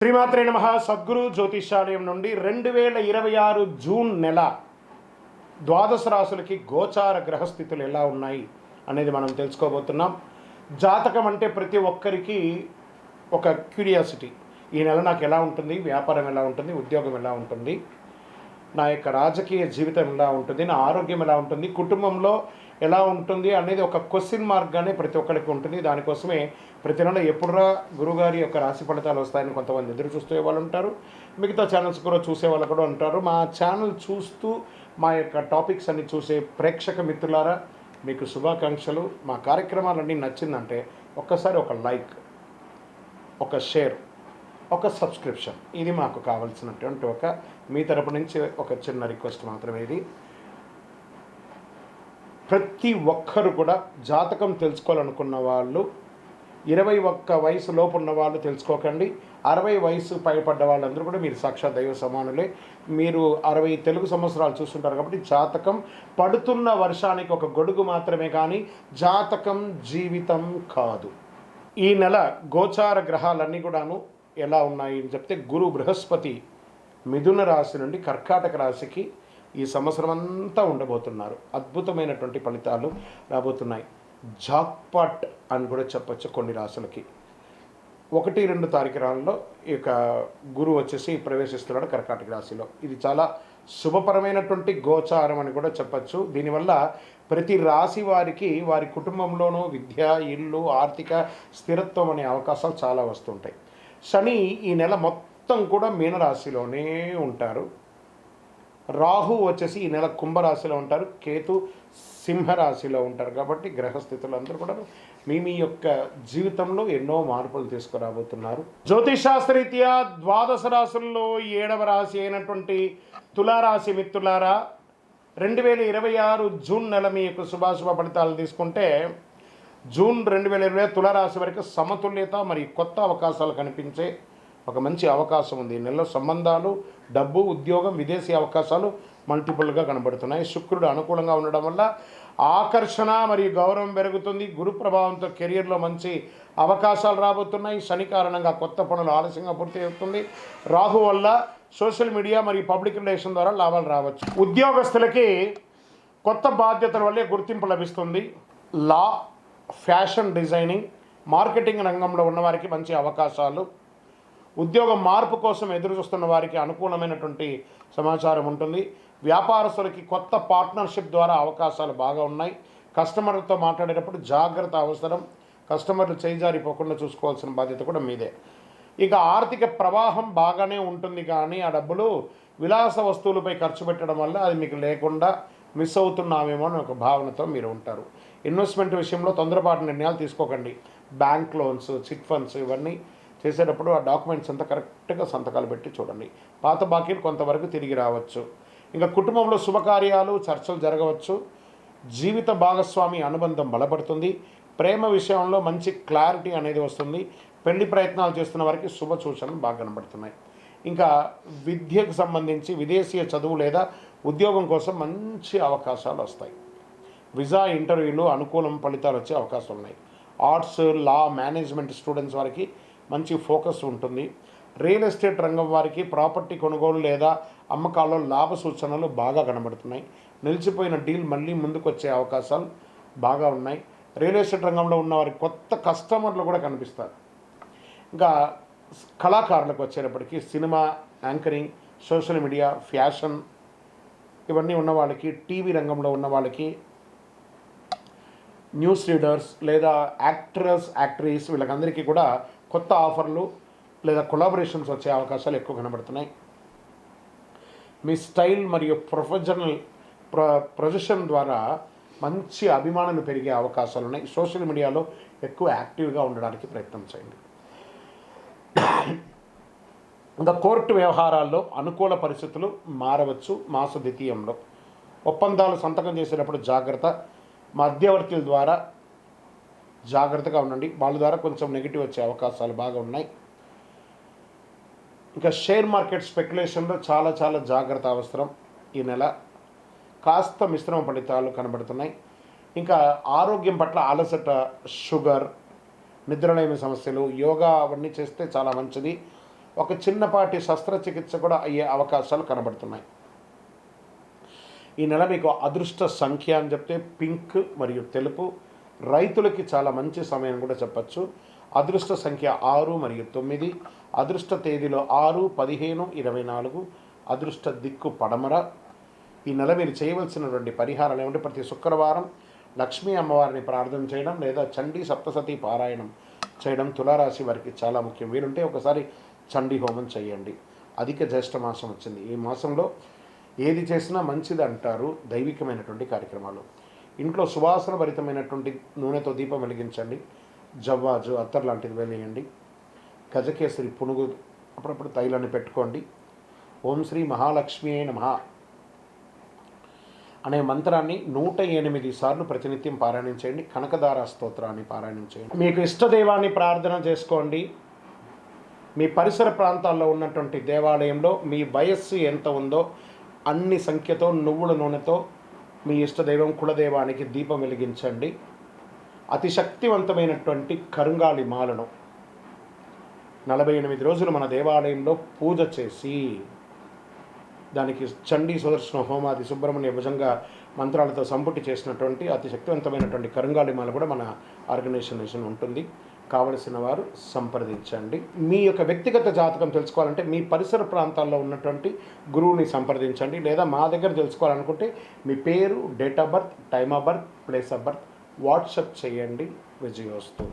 శ్రీమాత్రే నమః. సద్గురు జ్యోతిషాలయం నుండి 2026 జూన్ నెల ద్వాదశ రాశులకి గోచార గ్రహస్థితులు ఎలా ఉన్నాయి అనేది మనం తెలుసుకోబోతున్నాం. జాతకం అంటే ప్రతి ఒక్కరికి ఒక క్యూరియాసిటీ. ఈ నెల నాకు ఎలా ఉంటుంది, వ్యాపారం ఎలా ఉంటుంది, ఉద్యోగం ఎలా ఉంటుంది, నా యొక్క రాజకీయ జీవితం ఎలా ఉంటుంది, నా ఆరోగ్యం ఎలా ఉంటుంది, కుటుంబంలో ఎలా ఉంటుంది అనేది ఒక క్వశ్చన్ మార్క్గానే ప్రతి ఒక్కరికి ఉంటుంది. దానికోసమే ప్రతి నెల ఎప్పుడురా గురుగారి యొక్క రాశి ఫలితాలు వస్తాయని కొంతమంది ఎదురు చూస్తే వాళ్ళు ఉంటారు. మిగతా ఛానల్స్ కూడా చూసే వాళ్ళు కూడా ఉంటారు. మా ఛానల్ చూస్తూ మా యొక్క టాపిక్స్ అన్ని చూసే ప్రేక్షక మిత్రులారా, మీకు శుభాకాంక్షలు. మా కార్యక్రమాలన్నీ నచ్చిందంటే ఒక్కసారి ఒక లైక్, ఒక షేర్, ఒక సబ్స్క్రిప్షన్, ఇది మాకు కావాల్సినటువంటి ఒక మీ తరపు నుంచి ఒక చిన్న రిక్వెస్ట్ మాత్రమే. ఇది ప్రతి ఒక్కరు కూడా జాతకం తెలుసుకోవాలనుకున్న వాళ్ళు 21 వయసు లోపు ఉన్న వాళ్ళు తెలుసుకోకండి. 60 వయసు పైపడ్డ వాళ్ళందరూ కూడా మీరు సాక్షాత్ దైవ సమానులే. మీరు 60 తెలుగు సంవత్సరాలు చూస్తుంటారు కాబట్టి జాతకం పడుతున్న వర్షానికి ఒక గొడుగు మాత్రమే, కానీ జాతకం జీవితం కాదు. ఈ నెల గోచార గ్రహాలన్నీ కూడాను ఎలా ఉన్నాయి అని చెప్తే, గురు బృహస్పతి మిథున రాశి నుండి కర్కాటక రాశికి ఈ సంవత్సరం అంతా ఉండబోతున్నారు. అద్భుతమైనటువంటి ఫలితాలు రాబోతున్నాయి. జాక్పాట్ అని కూడా చెప్పచ్చు కొన్ని రాశులకి. 1-2 తారీఖులలో ఈ యొక్క గురువు వచ్చేసి ప్రవేశిస్తున్నాడు కర్కాటక రాశిలో. ఇది చాలా శుభపరమైనటువంటి గోచారం అని కూడా చెప్పచ్చు. దీనివల్ల ప్రతి రాశి వారికి వారి కుటుంబంలోనూ విద్య, ఇల్లు, ఆర్థిక స్థిరత్వం అనే అవకాశాలు చాలా వస్తుంటాయి. శని ఈ నెల మొత్తం కూడా మీనరాశిలోనే ఉంటారు. రాహు వచ్చేసి ఈ నెల కుంభరాశిలో ఉంటారు. కేతు సింహరాశిలో ఉంటారు. కాబట్టి గ్రహస్థితులు అందరూ కూడా మీ యొక్క జీవితంలో ఎన్నో మార్పులు తీసుకురాబోతున్నారు. జ్యోతిషాస్త్రరీత్యా ద్వాదశ రాశుల్లో 7వ రాశి అయినటువంటి తులారాశి మిత్రులారా, 2026 జూన్ నెల మీ యొక్క శుభాశుభ ఫలితాలు తీసుకుంటే, జూన్ 2020 తులారాశి వరకు సమతుల్యత మరియు కొత్త అవకాశాలు కనిపించే ఒక మంచి అవకాశం ఉంది. ఈ నెలలో సంబంధాలు, డబ్బు, ఉద్యోగం, విదేశీ అవకాశాలు మల్టిపుల్గా కనబడుతున్నాయి. శుక్రుడు అనుకూలంగా ఉండడం వల్ల ఆకర్షణ మరియు గౌరవం పెరుగుతుంది. గురు ప్రభావంతో కెరియర్లో మంచి అవకాశాలు రాబోతున్నాయి. శని కారణంగా కొత్త పనులు ఆలస్యంగా పూర్తి అవుతుంది. రాహు వల్ల సోషల్ మీడియా మరియు పబ్లిక్ రిలేషన్ ద్వారా లాభాలు రావచ్చు. ఉద్యోగస్తులకి కొత్త బాధ్యతల వల్లే గుర్తింపు లభిస్తుంది. లా, ఫ్యాషన్ డిజైనింగ్, మార్కెటింగ్ రంగంలో ఉన్నవారికి మంచి అవకాశాలు. ఉద్యోగ మార్పు కోసం ఎదురు చూస్తున్న వారికి అనుకూలమైనటువంటి సమాచారం ఉంటుంది. వ్యాపారస్తులకి కొత్త పార్ట్నర్షిప్ ద్వారా అవకాశాలు బాగా ఉన్నాయి. కస్టమర్లతో మాట్లాడేటప్పుడు జాగ్రత్త అవసరం. కస్టమర్లు చేజారిపోకుండా చూసుకోవాల్సిన బాధ్యత కూడా మీదే. ఇక ఆర్థిక ప్రవాహం బాగానే ఉంటుంది, కానీ ఆ డబ్బులు విలాస వస్తువులపై ఖర్చు పెట్టడం వల్ల అది మీకు లేకుండా మిస్ అవుతున్నామేమో అని ఒక భావనతో మీరు ఉంటారు. ఇన్వెస్ట్మెంట్ విషయంలో తొందరపాటు నిర్ణయాలు తీసుకోకండి. బ్యాంక్ లోన్స్, చిట్ ఫండ్స్ ఇవన్నీ చేసేటప్పుడు ఆ డాక్యుమెంట్స్ అంతా కరెక్ట్గా సంతకాలు పెట్టి చూడండి. పాత బాకీలు కొంతవరకు తిరిగి రావచ్చు. ఇంకా కుటుంబంలో శుభకార్యాలు, చర్చలు జరగవచ్చు. జీవిత భాగస్వామి అనుబంధం బలపడుతుంది. ప్రేమ విషయంలో మంచి క్లారిటీ అనేది వస్తుంది. పెళ్లి ప్రయత్నాలు చేస్తున్న వారికి శుభ సూచనలు బాగా కనబడుతున్నాయి. ఇంకా విద్యకు సంబంధించి విదేశీయ చదువు లేదా ఉద్యోగం కోసం మంచి అవకాశాలు వస్తాయి. వీసా ఇంటర్వ్యూలు అనుకూలం ఫలితాలు వచ్చే అవకాశాలు ఉన్నాయి. ఆర్ట్స్, లా, మేనేజ్మెంట్ స్టూడెంట్స్ వారికి మంచి ఫోకస్ ఉంటుంది. రియల్ ఎస్టేట్ రంగం వారికి ప్రాపర్టీ కొనుగోలు లేదా అమ్మకాల్లో లాభ సూచనలు బాగా కనబడుతున్నాయి. నిలిచిపోయిన డీల్ మళ్ళీ ముందుకు వచ్చే అవకాశాలు బాగా ఉన్నాయి. రియల్ ఎస్టేట్ రంగంలో ఉన్న వారికి కొత్త కస్టమర్లు కూడా కనిపిస్తారు. ఇంకా కళాకారులకు వచ్చేటప్పటికి cinema, anchoring, social media, fashion ఇవన్నీ ఉన్న వాళ్ళకి, టీవీ రంగంలో ఉన్న వాళ్ళకి, న్యూస్ రీడర్స్ లేదా యాక్టర్స్, యాక్ట్రీస్ వీళ్ళకందరికీ కూడా కొత్త ఆఫర్లు లేదా కొలాబరేషన్స్ వచ్చే అవకాశాలు ఎక్కువ కనబడుతున్నాయి. మీ స్టైల్ మరియు ప్రొజెక్షన్ ద్వారా మంచి అభిమానులు పెరిగే అవకాశాలు ఉన్నాయి. సోషల్ మీడియాలో ఎక్కువ యాక్టివ్గా ఉండడానికి ప్రయత్నం చేయండి. ఇంకా కోర్టు వ్యవహారాల్లో అనుకూల పరిస్థితులు మారవచ్చు. మాస ద్వితీయంలో ఒప్పందాలు సంతకం చేసేటప్పుడు జాగ్రత్త. మధ్యవర్తుల ద్వారా జాగ్రత్తగా ఉండండి. వాళ్ళ ద్వారా కొంచెం నెగిటివ్ వచ్చే అవకాశాలు బాగా ఉన్నాయి. ఇంకా షేర్ మార్కెట్ స్పెక్యులేషన్లో చాలా చాలా జాగ్రత్త అవసరం. ఈ నెల కాస్త మిశ్రమ ఫలితాలు కనబడుతున్నాయి. ఇంకా ఆరోగ్యం పట్ల అలసట, షుగర్, నిద్రలేమి సమస్యలు, యోగా అవన్నీ చేస్తే చాలా మంచిది. ఒక చిన్నపాటి శస్త్రచికిత్స కూడా అయ్యే అవకాశాలు కనబడుతున్నాయి. ఈ నెల మీకు అదృష్ట సంఖ్య అని చెప్తే పింక్ మరియు తెలుపు. రైతులకి చాలా మంచి సమయం కూడా చెప్పచ్చు. అదృష్ట సంఖ్య 6 మరియు 9. అదృష్ట తేదీలో 6, 15, 24. అదృష్ట దిక్కు పడమర. ఈ నెల మీరు చేయవలసినటువంటి పరిహారాలు ఏమంటే ప్రతి శుక్రవారం లక్ష్మీ అమ్మవారిని ప్రార్థన చేయడం లేదా చండీ సప్తసతి పారాయణం చేయడం తులారాశి వారికి చాలా ముఖ్యం. వీరుంటే ఒకసారి చండీ హోమం చేయండి. అధిక జ్యేష్ఠ మాసం వచ్చింది. ఈ మాసంలో ఏది చేసినా మంచిది అంటారు దైవికమైనటువంటి కార్యక్రమాలు. ఇంట్లో సువాసన భరితమైనటువంటి నూనెతో దీపం వెలిగించండి. జవ్వాజు అత్తర్ లాంటిది వెలియండి. గజకేసరి పునుగు అప్పుడప్పుడు తైలాన్ని పెట్టుకోండి. ఓం శ్రీ మహాలక్ష్మి నమః అనే మంత్రాన్ని 108 సార్లు ప్రతినిత్యం పారాయణం చేయండి. కనకదార స్తోత్రాన్ని పారాయణం చేయండి. మీకు ఇష్టదైవాన్ని ప్రార్థన చేసుకోండి. మీ పరిసర ప్రాంతాల్లో ఉన్నటువంటి దేవాలయంలో మీ వయస్సు ఎంత ఉందో అన్ని సంఖ్యతో నువ్వుల నూనెతో మీ ఇష్టదైవం కులదైవానికి దీపం వెలిగించండి. అతి శక్తివంతమైనటువంటి కరుంగాలి మాలను 48 రోజులు మన దేవాలయంలో పూజ చేసి దానికి చండీ సుదర్శన హోమాది సుబ్రహ్మణ్య భుజంగా మంత్రాలతో సంపుటి చేసినటువంటి అతి శక్తివంతమైనటువంటి కరుంగాలి మాల కూడా మన ఆర్గనైజేషన్ ఉంటుంది. కావలసిన వారు సంప్రదించండి. మీ యొక్క వ్యక్తిగత జాతకం తెలుసుకోవాలంటే మీ పరిసర ప్రాంతాల్లో ఉన్నటువంటి గురువుని సంప్రదించండి. లేదా మా దగ్గర తెలుసుకోవాలనుకుంటే మీ పేరు, date of birth, time of birth, place of birth WhatsApp చేయండి. విజయోస్తు.